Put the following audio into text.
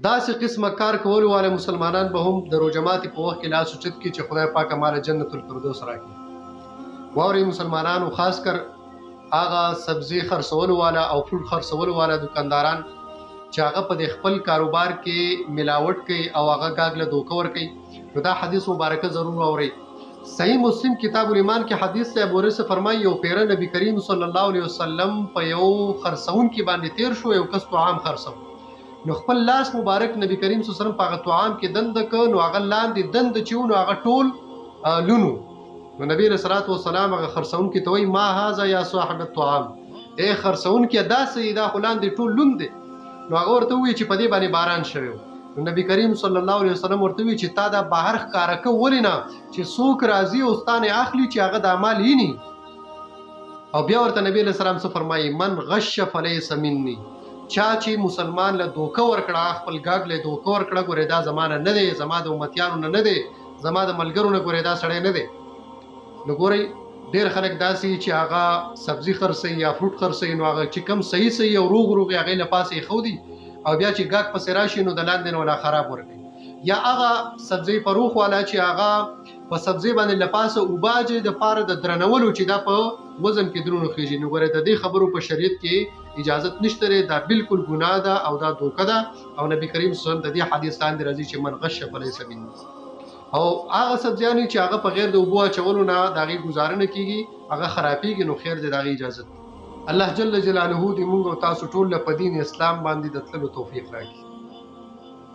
داسې قسمه کار کولو والا مسلمانان به هم د روژه ماتي په وخت کې لاس اوچت کړي چې خدای پاک مال جنت الفردوس راکړي. واورئ مسلمانانو، خاص کر هغه سبزی خرڅولو والا او فروټ خرڅولو والا دکانداران چې هغه په خپل کاروبار کې ملاوټ کوي او هغه ګاګ له دوکه ورکوي، نو دا حدیث مبارکه ضرور اورئ. صحیح مسلم کتاب الایمان کې حدیث ته ابو هريره فرمایي یو پیره نبی کریم صلی الله علیه وسلم په یو خرڅون کې باندې تیر شو، یو کس طعام خرڅو، نو خپل لاس مبارک نبی کریم صلی الله علیه وسلم په هغه طعام کې دند ک، نو هغه لاندې دند چې نو هغه ټول لونو، نو نبی رسول الله والسلام هغه خرڅون کې ته وایي ما هاذا یا صاحب الطعام، اے خرڅون کې داسې دا خلاندې ټول لون دي، نو هغه ورته وایي چې په دې باندې باران شوی. نو نبی کریم صلی الله علیه وسلم ورته وی چې تا دا بهر ښکارا کو ولې نه چې څوک راضي او ستانه اخلي چې هغه د اعمال یې نه. او بیا ورته نبی له سلام څخه فرمایي من غش فلیس مني، چا چې مسلمان له دوکه ورکړه، خپل ګاګ له دوکه ورکړه، ګوره دا زمانه نه دی، زما د امتیانو نه دی، زما د ملګرو نه ګوره دا سړی نه دی. نو ګورئ ډېر خلک داسې چې هغه سبزي خرڅوي یا فروټ خرڅوي، نو هغه چې کم صحیح او روغ روغ هغې له پاسه یې ښودي او بیا چې ګاګ پسې راشي نو د لاندې نه ولا خراب ورکوي. یا هغه سبزی فروخ والا چې هغه په سبزی باندې له پاسه اوباجې د پاره د درنولو چې دا په وزن کې درونو خېږي، نو ګوره د دې خبرو په شریعت کې اجازت نشته دی، دا بالکل ګناه ده او دا دوکه ده. او نبی کریم صلی الله علیه وسلم د دې حدیث لاندې راځي چې من غش فلیس مني. او هغه سبزیانې چې هغه په غیر د اوبو اچولو نه د هغې ګزاره نه کېږي، هغه خرابېږي، نو خیر دی د هغې اجازت. الله جل جلاله دې موږ او تاسو ټول له په دین اسلام باندې د تللو توفیق راکړي.